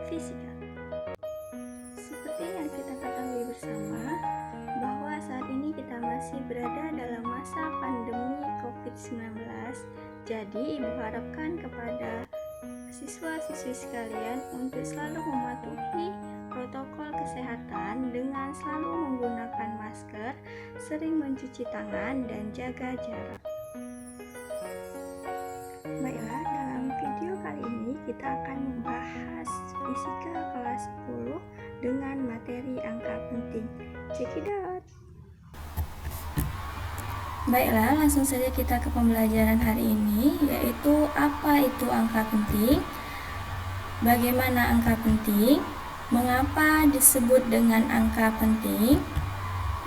fisika. Seperti yang kita ketahui bersama, bahwa saat ini kita masih berada dalam masa pandemi COVID-19. Jadi, Ibu harapkan kepada siswa-siswi sekalian untuk selalu mematuhi protokol kesehatan dengan selalu menggunakan masker, sering mencuci tangan, dan jaga jarak. Baiklah, dalam video kali ini kita akan membahas fisika kelas 10 dengan materi angka penting. Check it out! Baiklah, langsung saja kita ke pembelajaran hari ini, yaitu apa itu angka penting, bagaimana angka penting, mengapa disebut dengan angka penting,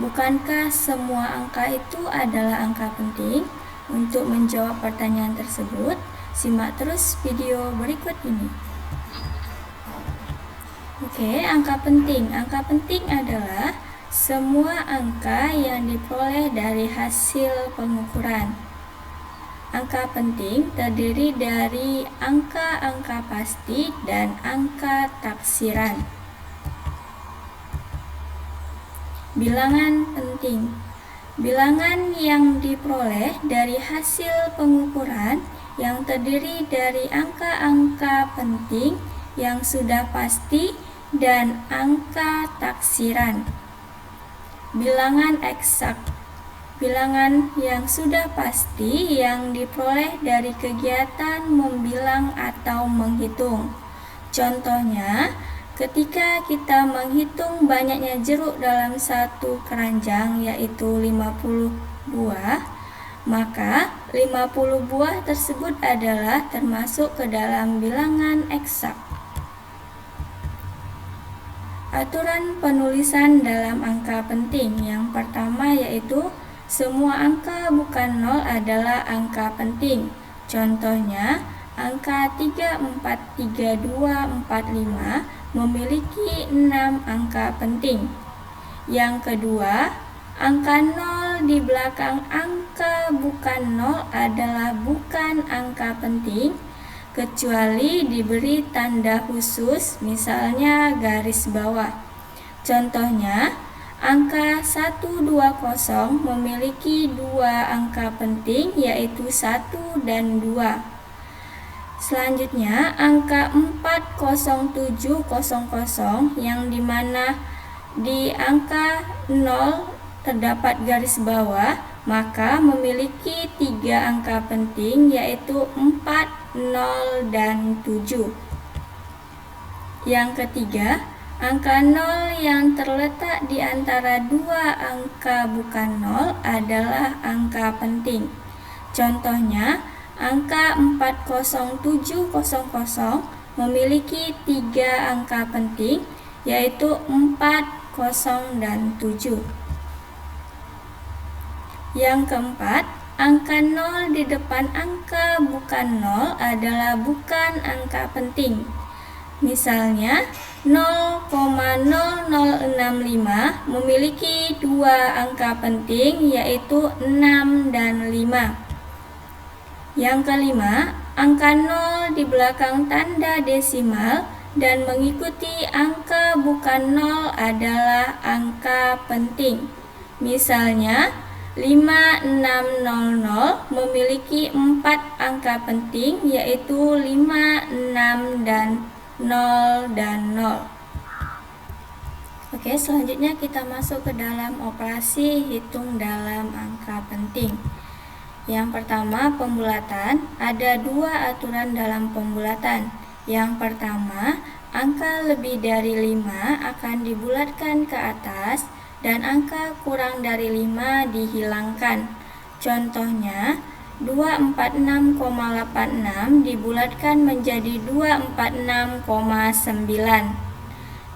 bukankah semua angka itu adalah angka penting. Untuk menjawab pertanyaan tersebut, simak terus video berikut ini. Oke, angka penting. Angka penting adalah semua angka yang diperoleh dari hasil pengukuran. Angka penting terdiri dari angka-angka pasti dan angka taksiran. Bilangan penting. Bilangan yang diperoleh dari hasil pengukuran yang terdiri dari angka-angka penting yang sudah pasti dan angka taksiran. Bilangan eksak. Bilangan yang sudah pasti yang diperoleh dari kegiatan membilang atau menghitung. Contohnya, ketika kita menghitung banyaknya jeruk dalam satu keranjang, yaitu 50 buah, maka 50 buah tersebut adalah termasuk ke dalam bilangan eksak. Aturan penulisan dalam angka penting. Yang pertama yaitu semua angka bukan 0 adalah angka penting. Contohnya, angka 3, 4, 3, 2, 4, 5 memiliki 6 angka penting. Yang kedua, angka 0 di belakang angka bukan 0 adalah bukan angka penting, kecuali diberi tanda khusus, misalnya garis bawah. Contohnya, angka 120 memiliki 2 angka penting, yaitu 1 dan 2. Selanjutnya, angka 40700 yang dimana di angka 0 terdapat garis bawah, maka memiliki 3 angka penting, yaitu 4, 0, dan 7. Yang ketiga, angka 0 yang terletak di antara 2 angka bukan 0 adalah angka penting. Contohnya, angka 40700 memiliki 3 angka penting, yaitu 4, 0, dan 7. Yang keempat, angka 0 di depan angka bukan 0 adalah bukan angka penting. Misalnya, 0,0065 memiliki 2 angka penting, yaitu 6 dan 5. Yang kelima, angka 0 di belakang tanda desimal dan mengikuti angka bukan 0 adalah angka penting. Misalnya, 5600 memiliki 4 angka penting, yaitu 5, 6, dan 0 dan 0. Oke, selanjutnya kita masuk ke dalam operasi hitung dalam angka penting. Yang pertama, pembulatan. Ada 2 aturan dalam pembulatan. Yang pertama, angka lebih dari 5 akan dibulatkan ke atas dan angka kurang dari 5 dihilangkan. Contohnya, 246,86 dibulatkan menjadi 246,9.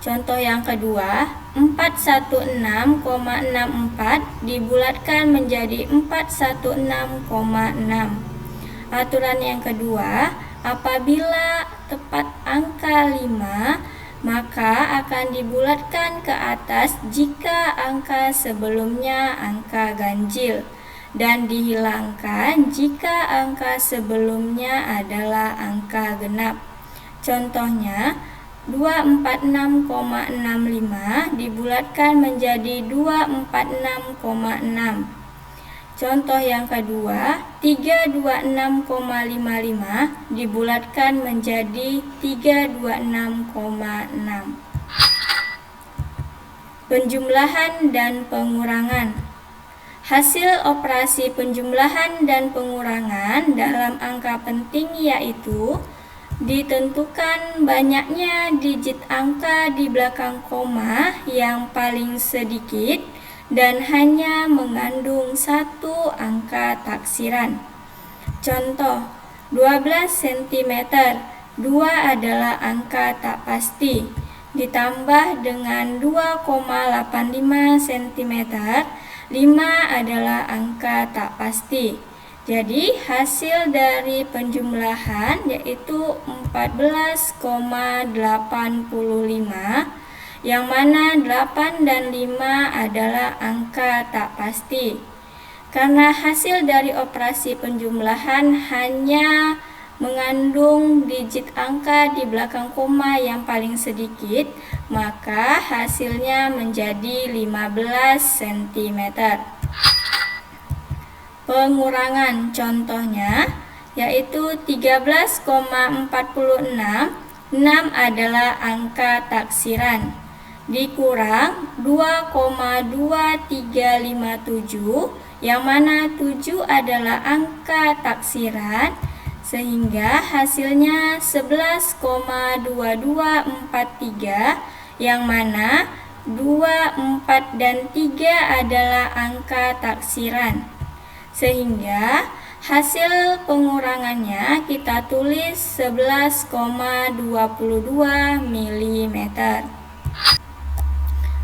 Contoh yang kedua, 416,64 dibulatkan menjadi 416,6. Aturan yang kedua, apabila tepat angka 5, maka akan dibulatkan ke atas jika angka sebelumnya angka ganjil, dan dihilangkan jika angka sebelumnya adalah angka genap. Contohnya, 246,65 dibulatkan menjadi 246,6. Contoh yang kedua, 326,55 dibulatkan menjadi 326,6. Penjumlahan dan pengurangan. Hasil operasi penjumlahan dan pengurangan dalam angka penting yaitu ditentukan banyaknya digit angka di belakang koma yang paling sedikit dan hanya mengandung satu angka taksiran. Contoh, 12 cm, 2 adalah angka tak pasti, ditambah dengan 2,85 cm, 5 adalah angka tak pasti. Jadi hasil dari penjumlahan yaitu 14,85, yang mana 8 dan 5 adalah angka tak pasti. Karena hasil dari operasi penjumlahan hanya mengandung digit angka di belakang koma yang paling sedikit, maka hasilnya menjadi 15 cm. Pengurangan contohnya yaitu 13,46, 6 adalah angka taksiran, dikurang 2,2357 yang mana 7 adalah angka taksiran, sehingga hasilnya 11,2243 yang mana 2, 4, dan 3 adalah angka taksiran. Sehingga hasil pengurangannya kita tulis 11,22 mm.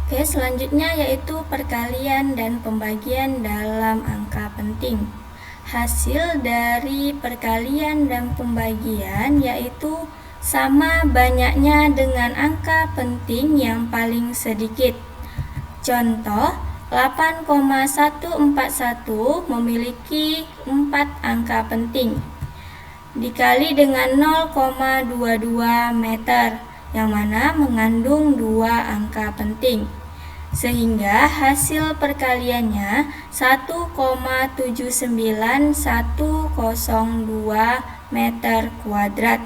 Oke, selanjutnya yaitu perkalian dan pembagian dalam angka penting. Hasil dari perkalian dan pembagian yaitu sama banyaknya dengan angka penting yang paling sedikit. Contoh, 8,141 memiliki 4 angka penting dikali dengan 0,22 meter yang mana mengandung 2 angka penting, sehingga hasil perkaliannya 1,79102 meter kuadrat.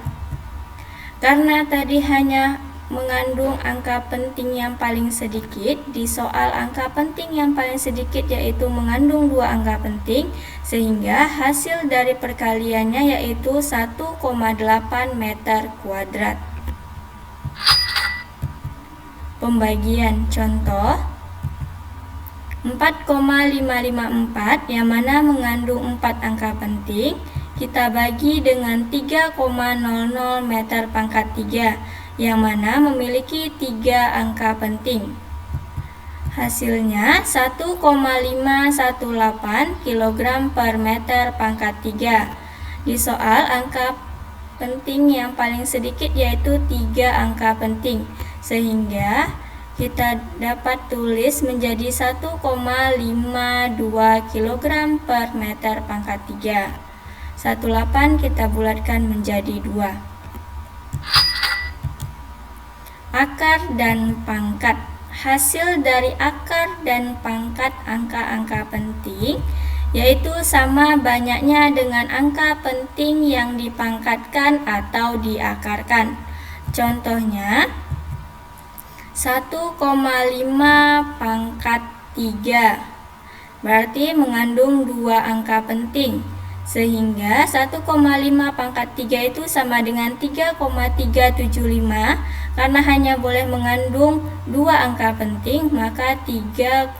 Karena tadi hanya mengandung angka penting yang paling sedikit, di soal angka penting yang paling sedikit yaitu mengandung 2 angka penting, sehingga hasil dari perkaliannya yaitu 1,8 meter kuadrat. Pembagian contoh 4,554 yang mana mengandung 4 angka penting, kita bagi dengan 3,00 meter pangkat 3 yang mana memiliki 3 angka penting. Hasilnya 1,518 kg per meter pangkat 3. Di soal angka penting yang paling sedikit yaitu 3 angka penting, sehingga kita dapat tulis menjadi 1,52 kg per meter pangkat 3. 18 kita bulatkan menjadi 2. Akar dan pangkat. Hasil dari akar dan pangkat angka-angka penting yaitu sama banyaknya dengan angka penting yang dipangkatkan atau diakarkan. Contohnya 1,5 pangkat 3 berarti mengandung 2 angka penting, sehingga 1,5 pangkat 3 itu sama dengan 3,375. Karena hanya boleh mengandung 2 angka penting, maka 3,4.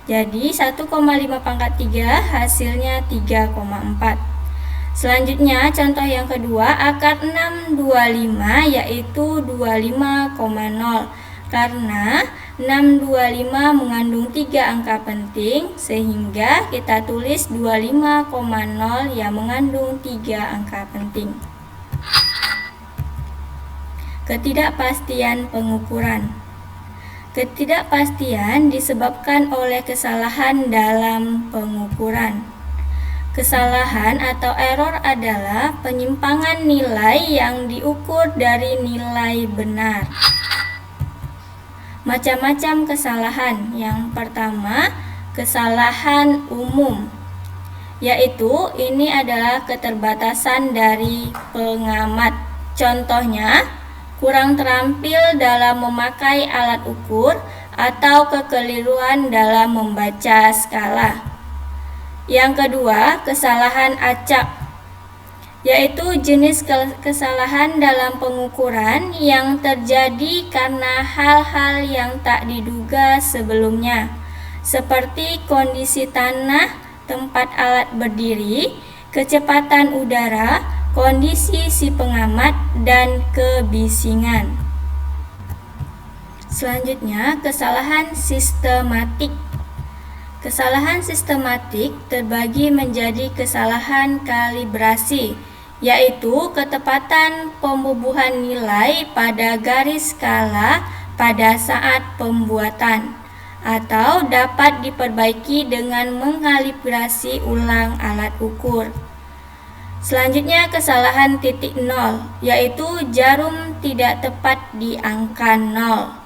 Jadi 1,5 pangkat 3 hasilnya 3,4. Selanjutnya contoh yang kedua, akar 625 yaitu 25,0. Karena 625 mengandung 3 angka penting, sehingga kita tulis 25,0 yang mengandung 3 angka penting. Ketidakpastian pengukuran. Ketidakpastian disebabkan oleh kesalahan dalam pengukuran. Kesalahan atau error adalah penyimpangan nilai yang diukur dari nilai benar. Macam-macam kesalahan. Yang pertama, kesalahan umum, yaitu ini adalah keterbatasan dari pengamat. Contohnya, kurang terampil dalam memakai alat ukur atau kekeliruan dalam membaca skala. Yang kedua, kesalahan acak, yaitu jenis kesalahan dalam pengukuran yang terjadi karena hal-hal yang tak diduga sebelumnya, seperti kondisi tanah tempat alat berdiri, kecepatan udara, kondisi si pengamat, dan kebisingan. Selanjutnya, kesalahan sistematik. Kesalahan sistematik terbagi menjadi kesalahan kalibrasi, yaitu ketepatan pembubuhan nilai pada garis skala pada saat pembuatan, atau dapat diperbaiki dengan mengkalibrasi ulang alat ukur. Selanjutnya, kesalahan titik nol, yaitu jarum tidak tepat di angka 0.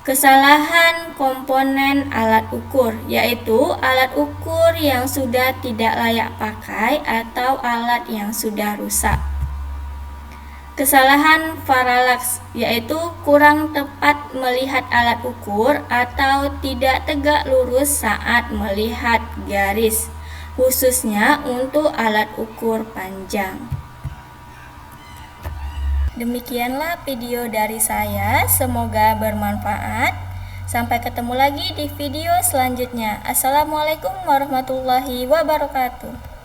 Kesalahan komponen alat ukur, yaitu alat ukur yang sudah tidak layak pakai atau alat yang sudah rusak. Kesalahan paralaks, yaitu kurang tepat melihat alat ukur atau tidak tegak lurus saat melihat garis, khususnya untuk alat ukur panjang. Demikianlah video dari saya, semoga bermanfaat. Sampai ketemu lagi di video selanjutnya. Assalamualaikum warahmatullahi wabarakatuh.